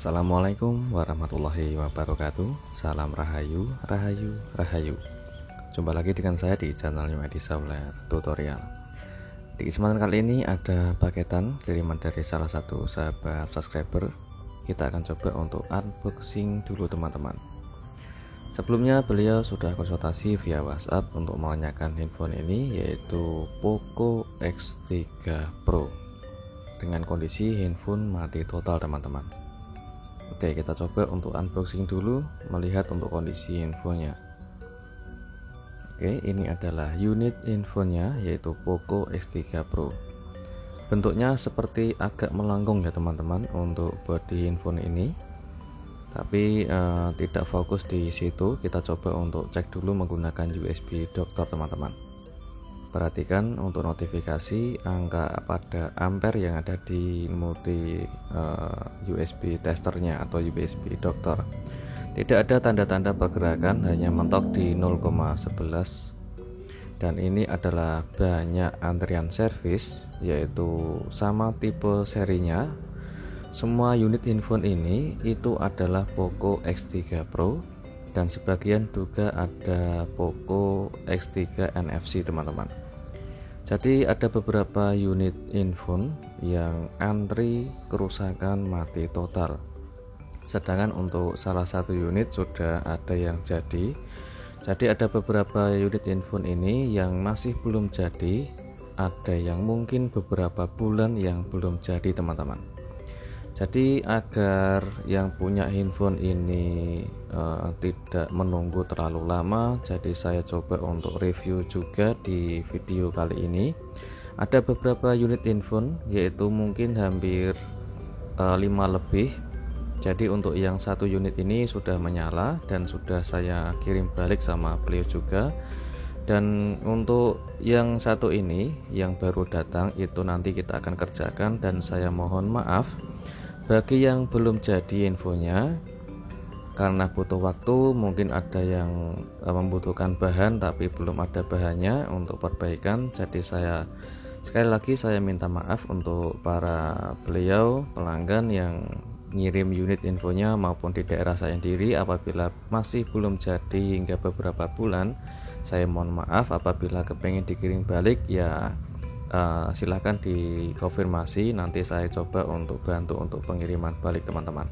Assalamualaikum warahmatullahi wabarakatuh. Salam rahayu, rahayu, rahayu. Jumpa lagi dengan saya di channel New Edi Sauler Tutorial. Di kesempatan kali ini ada paketan kiriman dari salah satu sahabat subscriber. Kita akan coba untuk unboxing dulu teman-teman. Sebelumnya beliau sudah konsultasi via WhatsApp untuk menanyakan handphone ini, yaitu Poco X3 Pro dengan kondisi handphone mati total teman-teman. Oke, kita coba untuk unboxing dulu, melihat untuk kondisi handphonenya. Oke, ini adalah unit handphonenya, yaitu Poco X3 Pro. Bentuknya seperti agak melengkung ya teman-teman untuk body handphone ini, tapi tidak fokus di situ. Kita coba untuk cek dulu menggunakan USB dokter teman-teman. Perhatikan untuk notifikasi angka pada ampere yang ada di multi USB testernya atau USB dokter. Tidak ada tanda-tanda pergerakan, hanya mentok di 0,11. Dan ini adalah banyak antrian servis, yaitu sama tipe serinya. Semua unit handphone ini itu adalah Poco X3 Pro, dan sebagian juga ada Poco X3 NFC teman-teman. Jadi ada beberapa unit handphone yang antri kerusakan mati total, sedangkan untuk salah satu unit sudah ada yang jadi. Jadi ada beberapa unit handphone ini yang masih belum jadi, ada yang mungkin beberapa bulan yang belum jadi teman-teman. Jadi agar yang punya handphone ini tidak menunggu terlalu lama, jadi saya coba untuk review juga di video kali ini. Ada beberapa unit handphone, yaitu mungkin hampir 5 lebih. Jadi untuk yang satu unit ini sudah menyala dan sudah saya kirim balik sama beliau juga. Dan untuk yang satu ini yang baru datang itu nanti kita akan kerjakan, dan saya mohon maaf bagi yang belum jadi infonya karena butuh waktu. Mungkin ada yang membutuhkan bahan tapi belum ada bahannya untuk perbaikan. Jadi sekali lagi saya minta maaf untuk para beliau pelanggan yang ngirim unit infonya maupun di daerah saya sendiri. Apabila masih belum jadi hingga beberapa bulan, saya mohon maaf. Apabila kepengen dikirim balik ya silahkan dikonfirmasi, nanti saya coba untuk bantu untuk pengiriman balik teman-teman.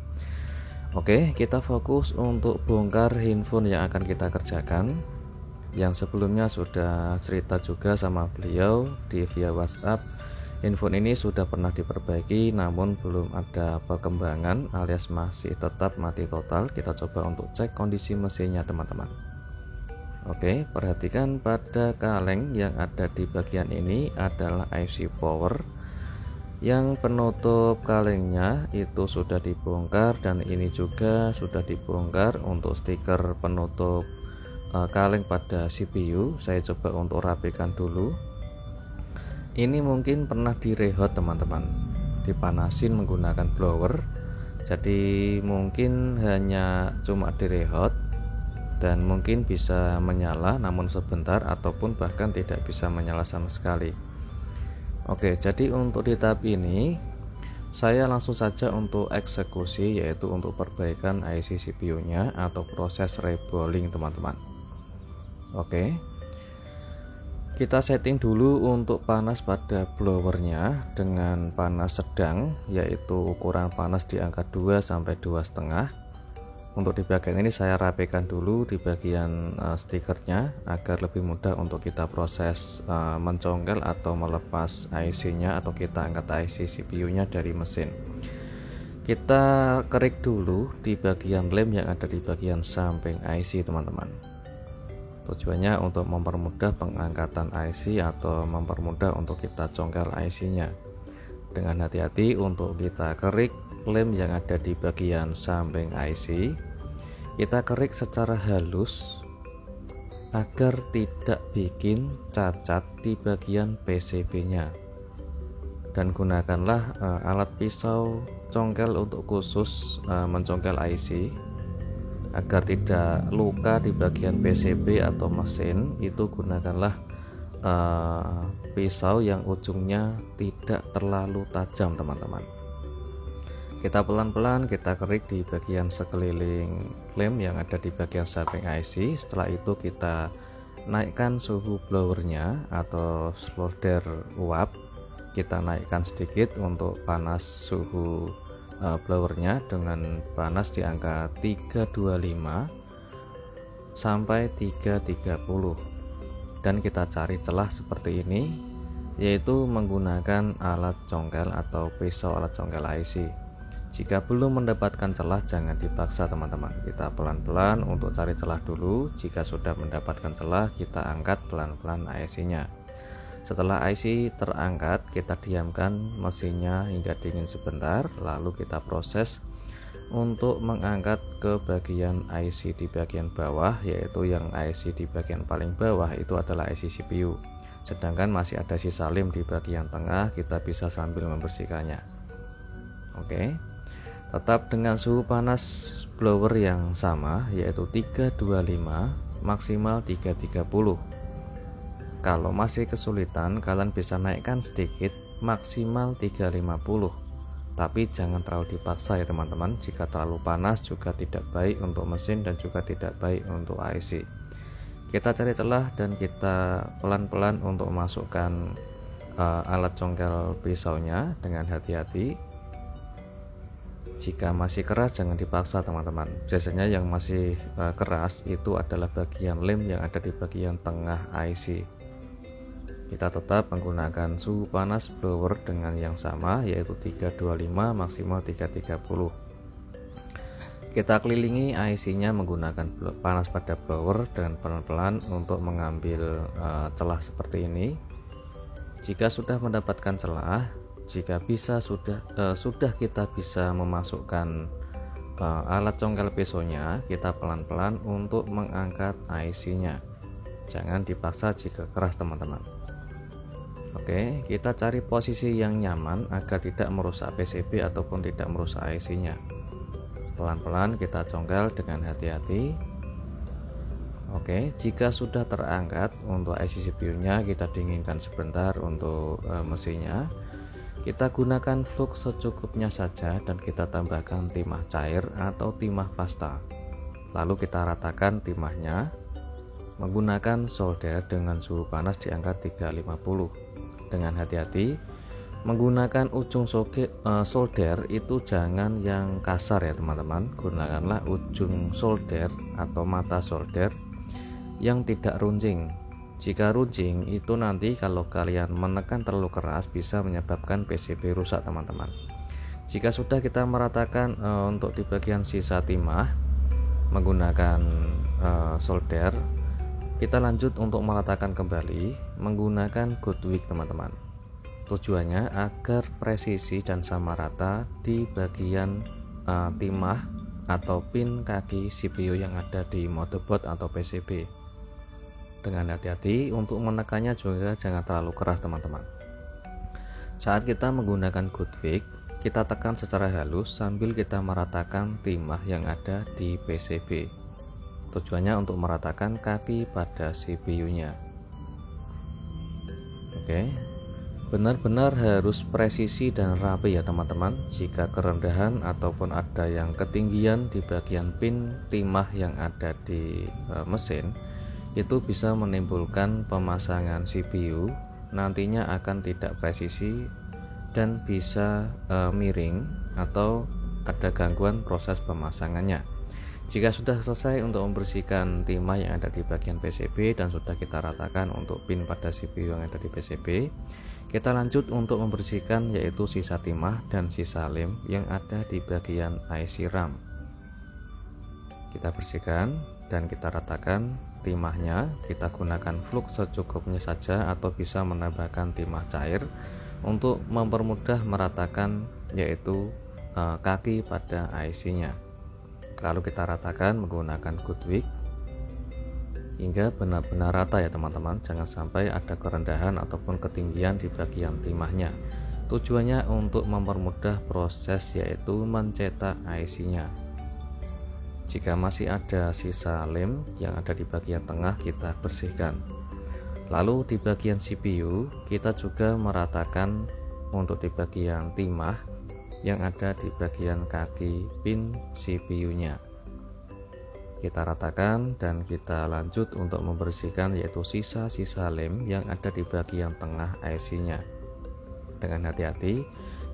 Oke, kita fokus untuk bongkar handphone yang akan kita kerjakan. Yang sebelumnya sudah cerita juga sama beliau di via WhatsApp, handphone ini sudah pernah diperbaiki namun belum ada perkembangan alias masih tetap mati total. Kita coba untuk cek kondisi mesinnya teman-teman. Oke, perhatikan pada kaleng yang ada di bagian ini adalah IC power. Yang penutup kalengnya itu sudah dibongkar, dan ini juga sudah dibongkar. Untuk stiker penutup kaleng pada CPU saya coba untuk rapikan dulu. Ini mungkin pernah direhot teman-teman, dipanasin menggunakan blower. Jadi mungkin hanya cuma direhot dan mungkin bisa menyala namun sebentar, ataupun bahkan tidak bisa menyala sama sekali. Oke, jadi untuk di tahap ini saya langsung saja untuk eksekusi, yaitu untuk perbaikan IC CPU nya atau proses rebolling teman-teman. Oke, kita setting dulu untuk panas pada blowernya dengan panas sedang, yaitu ukuran panas di angka 2 sampai 2,5. Untuk di bagian ini saya rapikan dulu di bagian stikernya agar lebih mudah untuk kita proses mencongkel atau melepas IC-nya, atau kita angkat IC CPU-nya dari mesin. Kita kerik dulu di bagian lem yang ada di bagian samping IC teman-teman. Tujuannya untuk mempermudah pengangkatan IC atau mempermudah untuk kita congkel IC-nya. Dengan hati-hati untuk kita kerik lem yang ada di bagian samping IC. Kita kerik secara halus agar tidak bikin cacat di bagian PCB-nya, dan gunakanlah alat pisau congkel untuk khusus mencongkel IC agar tidak luka di bagian PCB atau mesin. Itu gunakanlah pisau yang ujungnya tidak terlalu tajam teman-teman. Kita pelan-pelan kita kerik di bagian sekeliling lem yang ada di bagian samping IC. Setelah itu kita naikkan suhu blowernya atau solder uap. Kita naikkan sedikit untuk panas suhu blowernya dengan panas di angka 325 sampai 330, dan kita cari celah seperti ini, yaitu menggunakan alat congkel atau pisau alat congkel IC. Jika belum mendapatkan celah, jangan dipaksa teman-teman, kita pelan-pelan untuk cari celah dulu. Jika sudah mendapatkan celah, kita angkat pelan-pelan IC nya. Setelah IC terangkat, kita diamkan mesinnya hingga dingin sebentar, lalu kita proses untuk mengangkat ke bagian IC di bagian bawah, yaitu yang IC di bagian paling bawah itu adalah IC CPU, sedangkan masih ada sisa lem di bagian tengah. Kita bisa sambil membersihkannya. Oke, tetap dengan suhu panas blower yang sama, yaitu 325 maksimal 330. Kalau masih kesulitan, kalian bisa naikkan sedikit maksimal 350, tapi jangan terlalu dipaksa ya teman-teman. Jika terlalu panas juga tidak baik untuk mesin dan juga tidak baik untuk IC. Kita cari celah dan kita pelan-pelan untuk masukkan alat congkel pisaunya dengan hati-hati. Jika masih keras jangan dipaksa teman-teman. Biasanya yang masih keras itu adalah bagian lem yang ada di bagian tengah IC. Kita tetap menggunakan suhu panas blower dengan yang sama, yaitu 325 maksimal 330. Kita kelilingi IC nya menggunakan panas pada blower dengan pelan-pelan untuk mengambil celah seperti ini. Jika sudah mendapatkan celah, jika bisa sudah kita bisa memasukkan alat congkel pisaunya, kita pelan-pelan untuk mengangkat IC nya. Jangan dipaksa jika keras teman-teman. Oke, kita cari posisi yang nyaman agar tidak merusak PCB ataupun tidak merusak IC nya. Pelan-pelan kita congkel dengan hati-hati. Oke, jika sudah terangkat untuk IC CPU nya, kita dinginkan sebentar untuk mesinnya. Kita gunakan flux secukupnya saja dan kita tambahkan timah cair atau timah pasta. Lalu kita ratakan timahnya menggunakan solder dengan suhu panas di angka 350. Dengan hati-hati menggunakan ujung solder itu jangan yang kasar ya teman-teman. Gunakanlah ujung solder atau mata solder yang tidak runcing. Jika runcing itu nanti kalau kalian menekan terlalu keras bisa menyebabkan PCB rusak teman-teman. Jika sudah kita meratakan untuk di bagian sisa timah menggunakan solder, kita lanjut untuk meratakan kembali menggunakan Goodwick teman-teman. Tujuannya agar presisi dan sama rata di bagian timah atau pin kaki CPU yang ada di motherboard atau PCB. Dengan hati-hati untuk menekannya juga jangan terlalu keras teman-teman. Saat kita menggunakan Goodwick, kita tekan secara halus sambil kita meratakan timah yang ada di PCB. Tujuannya untuk meratakan kaki pada CPU-nya. Oke, benar-benar harus presisi dan rapi ya teman-teman. Jika kerendahan ataupun ada yang ketinggian di bagian pin timah yang ada di mesin, itu bisa menimbulkan pemasangan CPU nantinya akan tidak presisi dan bisa miring atau ada gangguan proses pemasangannya. Jika sudah selesai untuk membersihkan timah yang ada di bagian PCB dan sudah kita ratakan untuk pin pada CPU yang ada di PCB, kita lanjut untuk membersihkan yaitu sisa timah dan sisa lem yang ada di bagian IC RAM. Kita bersihkan dan kita ratakan timahnya. Kita gunakan flux secukupnya saja atau bisa menambahkan timah cair untuk mempermudah meratakan yaitu kaki pada IC nya. Lalu kita ratakan menggunakan Goodwick hingga benar-benar rata ya teman-teman. Jangan sampai ada kerendahan ataupun ketinggian di bagian timahnya. Tujuannya untuk mempermudah proses yaitu mencetak IC nya. Jika masih ada sisa lem yang ada di bagian tengah, kita bersihkan. Lalu di bagian CPU kita juga meratakan untuk di bagian timah yang ada di bagian kaki pin CPU-nya. Kita ratakan dan kita lanjut untuk membersihkan yaitu sisa-sisa lem yang ada di bagian tengah IC-nya. Dengan hati-hati,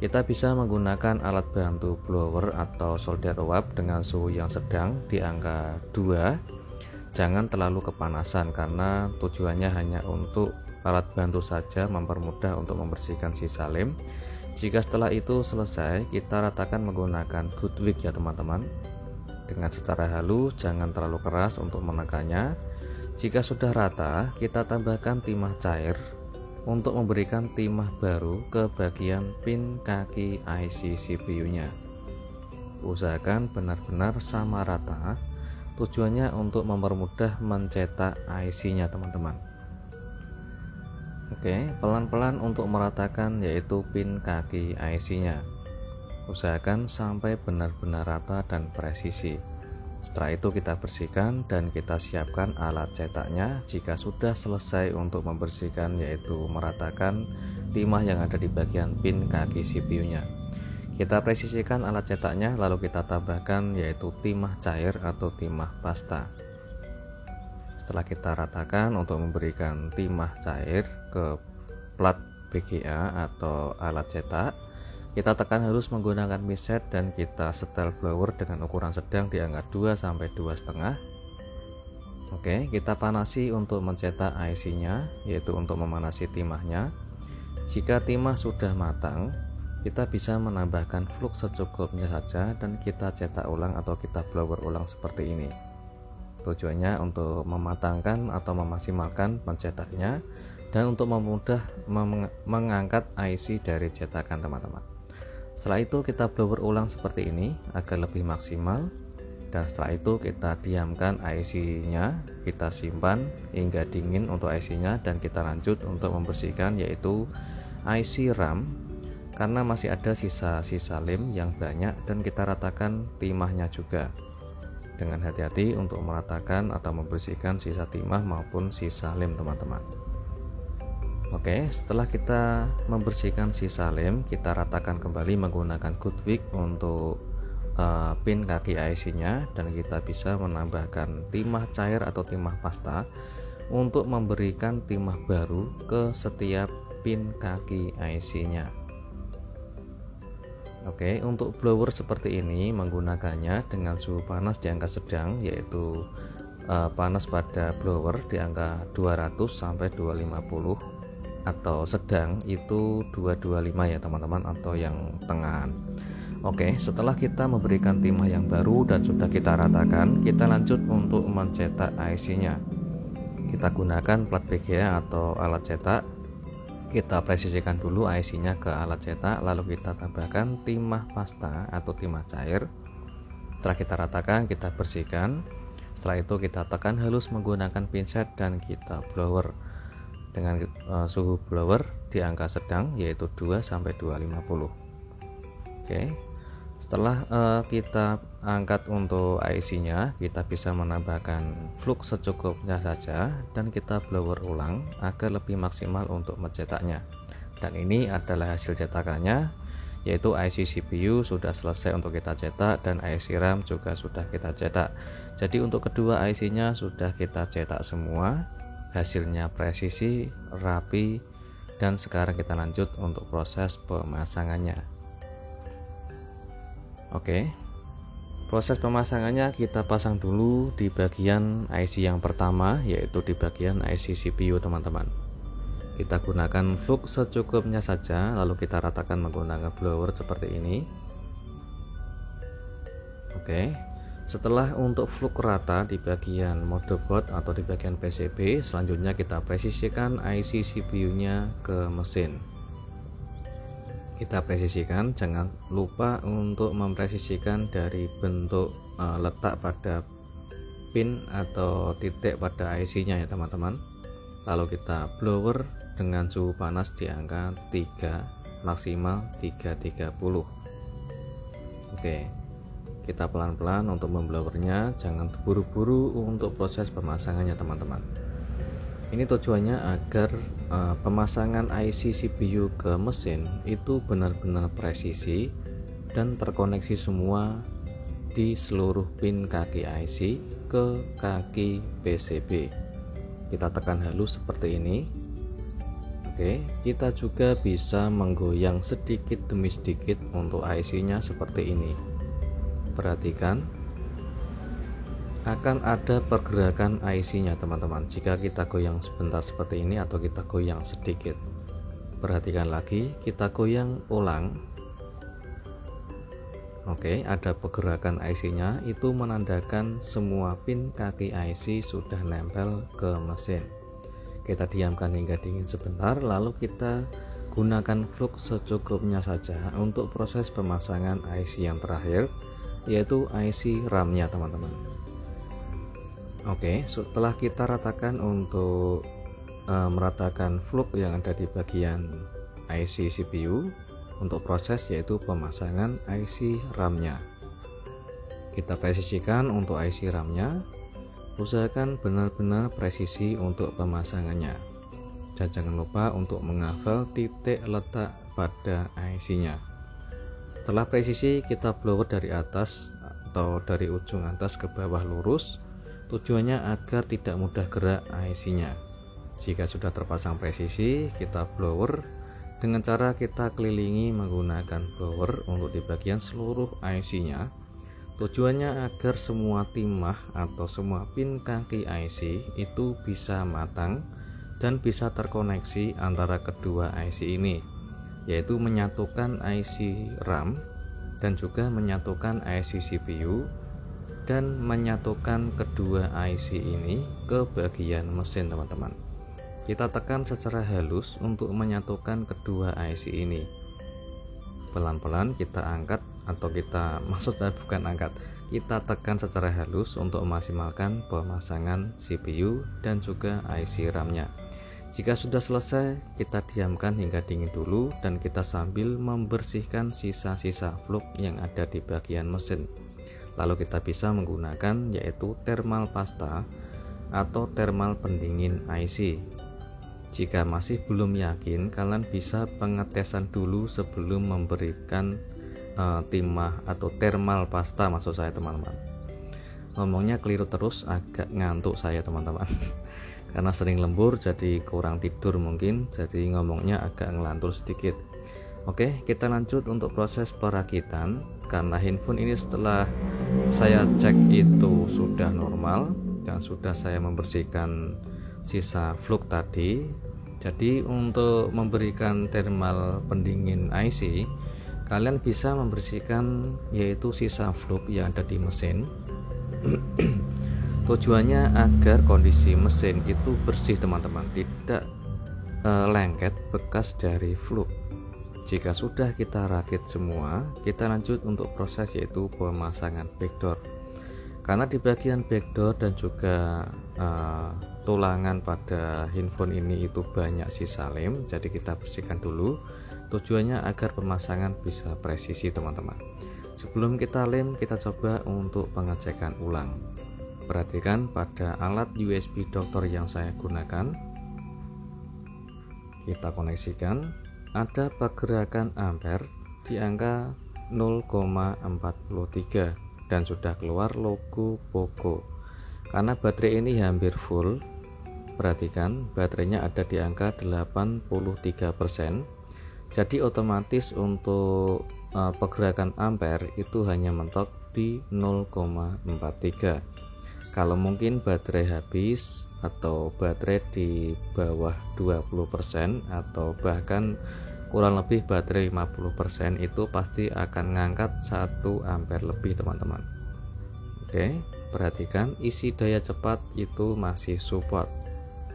kita bisa menggunakan alat bantu blower atau solder uap dengan suhu yang sedang di angka 2. Jangan terlalu kepanasan karena tujuannya hanya untuk alat bantu saja, mempermudah untuk membersihkan sisa lem. Jika setelah itu selesai, kita ratakan menggunakan good wick ya teman-teman. Dengan secara halus, jangan terlalu keras untuk menekannya. Jika sudah rata, kita tambahkan timah cair untuk memberikan timah baru ke bagian pin kaki IC CPU-nya. Usahakan benar-benar sama rata, tujuannya untuk mempermudah mencetak IC-nya teman-teman. Oke, pelan-pelan untuk meratakan yaitu pin kaki IC-nya. Usahakan sampai benar-benar rata dan presisi. Setelah itu kita bersihkan dan kita siapkan alat cetaknya. Jika sudah selesai untuk membersihkan yaitu meratakan timah yang ada di bagian pin kaki CPU-nya, kita presisikan alat cetaknya, lalu kita tambahkan yaitu timah cair atau timah pasta. Setelah kita ratakan untuk memberikan timah cair ke plat BGA atau alat cetak, kita tekan halus menggunakan pinset dan kita setel blower dengan ukuran sedang di angka 2 sampai 2,5. Oke, kita panasi untuk mencetak IC-nya, yaitu untuk memanasi timahnya. Jika timah sudah matang, kita bisa menambahkan flux secukupnya saja dan kita cetak ulang atau kita blower ulang seperti ini. Tujuannya untuk mematangkan atau memaksimalkan pencetaknya dan untuk memudah mengangkat IC dari cetakan teman-teman. Setelah itu kita blower ulang seperti ini agar lebih maksimal, dan setelah itu kita diamkan IC-nya, kita simpan hingga dingin untuk IC-nya, dan kita lanjut untuk membersihkan yaitu IC RAM karena masih ada sisa-sisa lem yang banyak, dan kita ratakan timahnya juga dengan hati-hati untuk meratakan atau membersihkan sisa timah maupun sisa lem teman-teman. Oke, setelah kita membersihkan sisa lem, kita ratakan kembali menggunakan good wick untuk pin kaki IC-nya, dan kita bisa menambahkan timah cair atau timah pasta untuk memberikan timah baru ke setiap pin kaki IC-nya. Oke, untuk blower seperti ini menggunakannya dengan suhu panas di angka sedang, yaitu panas pada blower di angka 200 sampai 250, atau sedang itu 225 ya teman-teman, atau yang tengahan. Oke, setelah kita memberikan timah yang baru dan sudah kita ratakan, kita lanjut untuk mencetak IC-nya. Kita gunakan plat BGA atau alat cetak. Kita presisikan dulu IC-nya ke alat cetak, lalu kita tambahkan timah pasta atau timah cair. Setelah kita ratakan, kita bersihkan. Setelah itu kita tekan halus menggunakan pinset dan kita blower dengan suhu blower di angka sedang yaitu 2 sampai 250. Oke. Setelah kita angkat untuk IC-nya, kita bisa menambahkan flux secukupnya saja dan kita blower ulang agar lebih maksimal untuk mencetaknya. Dan ini adalah hasil cetakannya, yaitu IC CPU sudah selesai untuk kita cetak dan IC RAM juga sudah kita cetak. Jadi untuk kedua IC-nya sudah kita cetak semua. Hasilnya presisi, rapi, dan sekarang kita lanjut untuk proses pemasangannya. Oke, proses pemasangannya kita pasang dulu di bagian IC yang pertama, yaitu di bagian IC CPU teman-teman. Kita gunakan flux secukupnya saja, lalu kita ratakan menggunakan blower seperti ini. Oke, setelah untuk flux rata di bagian motherboard atau di bagian PCB, selanjutnya kita presisikan IC CPU-nya ke mesin. Kita presisikan, jangan lupa untuk mempresisikan dari bentuk letak pada pin atau titik pada IC-nya ya teman-teman. Lalu kita blower dengan suhu panas di angka 3, maksimal 330. Oke. Kita pelan-pelan untuk memblowernya, jangan terburu-buru untuk proses pemasangannya teman-teman. Ini tujuannya agar pemasangan IC CPU ke mesin itu benar-benar presisi dan terkoneksi semua di seluruh pin kaki IC ke kaki PCB. Kita tekan halus seperti ini. Oke, kita juga bisa menggoyang sedikit demi sedikit untuk IC-nya seperti ini. Perhatikan, akan ada pergerakan IC-nya teman-teman jika kita goyang sebentar seperti ini atau kita goyang sedikit. Perhatikan lagi, kita goyang ulang. Oke, ada pergerakan IC-nya, itu menandakan semua pin kaki IC sudah nempel ke mesin. Kita diamkan hingga dingin sebentar, lalu kita gunakan flux secukupnya saja untuk proses pemasangan IC yang terakhir, yaitu IC RAM-nya teman-teman. Oke, setelah kita ratakan untuk meratakan flux yang ada di bagian IC CPU untuk proses yaitu pemasangan IC RAM-nya. Kita presisikan untuk IC RAM-nya. Usahakan benar-benar presisi untuk pemasangannya, dan jangan lupa untuk menghafal titik letak pada IC-nya. Setelah presisi, kita blower dari atas atau dari ujung atas ke bawah lurus, tujuannya agar tidak mudah gerak IC-nya. Jika sudah terpasang presisi, kita blower dengan cara kita kelilingi menggunakan blower untuk di bagian seluruh IC-nya. Tujuannya agar semua timah atau semua pin kaki IC itu bisa matang dan bisa terkoneksi antara kedua IC ini, yaitu menyatukan IC RAM dan juga menyatukan IC CPU dan menyatukan kedua IC ini ke bagian mesin teman-teman. Kita tekan secara halus untuk menyatukan kedua IC ini. Pelan-pelan kita angkat atau maksudnya bukan angkat, kita tekan secara halus untuk memaksimalkan pemasangan CPU dan juga IC RAM-nya. Jika sudah selesai, kita diamkan hingga dingin dulu dan kita sambil membersihkan sisa-sisa flux yang ada di bagian mesin. Lalu kita bisa menggunakan yaitu thermal pasta atau thermal pendingin IC. Jika masih belum yakin, kalian bisa pengetesan dulu sebelum memberikan timah atau thermal pasta, maksud saya teman-teman. Ngomongnya keliru terus, agak ngantuk saya teman-teman karena sering lembur jadi kurang tidur mungkin, jadi ngomongnya agak ngelantur sedikit. Oke, kita lanjut untuk proses perakitan. Karena handphone ini setelah saya cek itu sudah normal dan sudah saya membersihkan sisa flux tadi, jadi untuk memberikan thermal pendingin IC, kalian bisa membersihkan yaitu sisa flux yang ada di mesin. Tujuannya agar kondisi mesin itu bersih teman-teman, tidak lengket bekas dari flux. Jika sudah kita rakit semua, kita lanjut untuk proses yaitu pemasangan backdoor. Karena di bagian backdoor dan juga tulangan pada handphone ini itu banyak sisa lem, jadi kita bersihkan dulu. Tujuannya agar pemasangan bisa presisi teman-teman. Sebelum kita lem, kita coba untuk pengecekan ulang. Perhatikan pada alat USB dokter yang saya gunakan, kita koneksikan, ada pergerakan ampere di angka 0,43 dan sudah keluar logo Poco. Karena baterai ini hampir full, perhatikan baterainya ada di angka 83%, jadi otomatis untuk pergerakan ampere itu hanya mentok di 0,43. Kalau mungkin baterai habis atau baterai di bawah 20% atau bahkan kurang lebih baterai 50%, itu pasti akan ngangkat 1 ampere lebih teman-teman. Oke, perhatikan isi daya cepat itu masih support,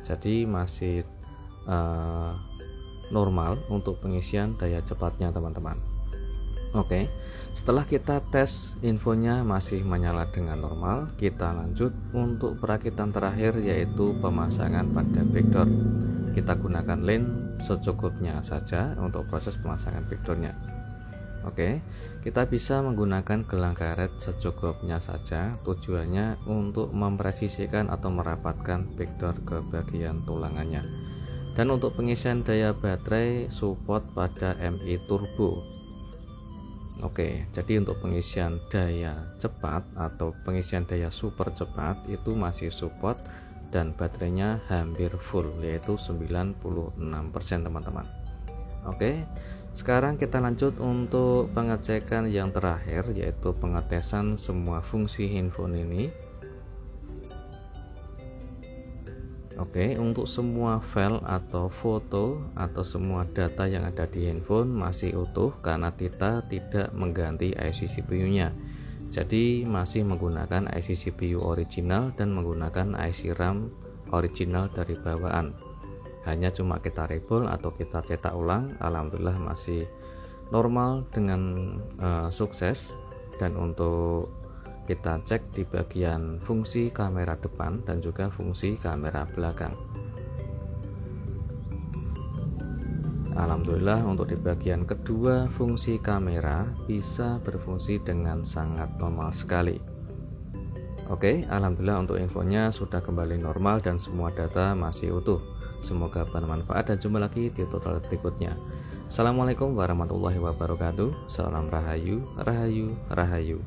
jadi masih normal untuk pengisian daya cepatnya teman-teman. Oke, setelah kita tes infonya masih menyala dengan normal, kita lanjut untuk perakitan terakhir yaitu pemasangan pada backdoor. Kita gunakan lem secukupnya saja untuk proses pemasangan backdoornya. Oke, kita bisa menggunakan gelang karet secukupnya saja, tujuannya untuk mempresisikan atau merapatkan backdoor ke bagian tulangannya. Dan untuk pengisian daya baterai support pada MI turbo. Oke, jadi untuk pengisian daya cepat atau pengisian daya super cepat itu masih support dan baterainya hampir full, yaitu 96% teman-teman. Oke, sekarang kita lanjut untuk pengecekan yang terakhir, yaitu pengetesan semua fungsi handphone ini. Oke, untuk semua file atau foto atau semua data yang ada di handphone masih utuh karena kita tidak mengganti IC CPU-nya. Jadi masih menggunakan IC CPU original dan menggunakan IC RAM original dari bawaan. Hanya cuma kita rebel atau kita cetak ulang, alhamdulillah masih normal dengan sukses. Dan untuk kita cek di bagian fungsi kamera depan dan juga fungsi kamera belakang. Alhamdulillah untuk di bagian kedua fungsi kamera bisa berfungsi dengan sangat normal sekali. Oke, alhamdulillah untuk infonya sudah kembali normal dan semua data masih utuh. Semoga bermanfaat dan jumpa lagi di tutorial berikutnya. Assalamualaikum warahmatullahi wabarakatuh. Salam rahayu, rahayu, rahayu.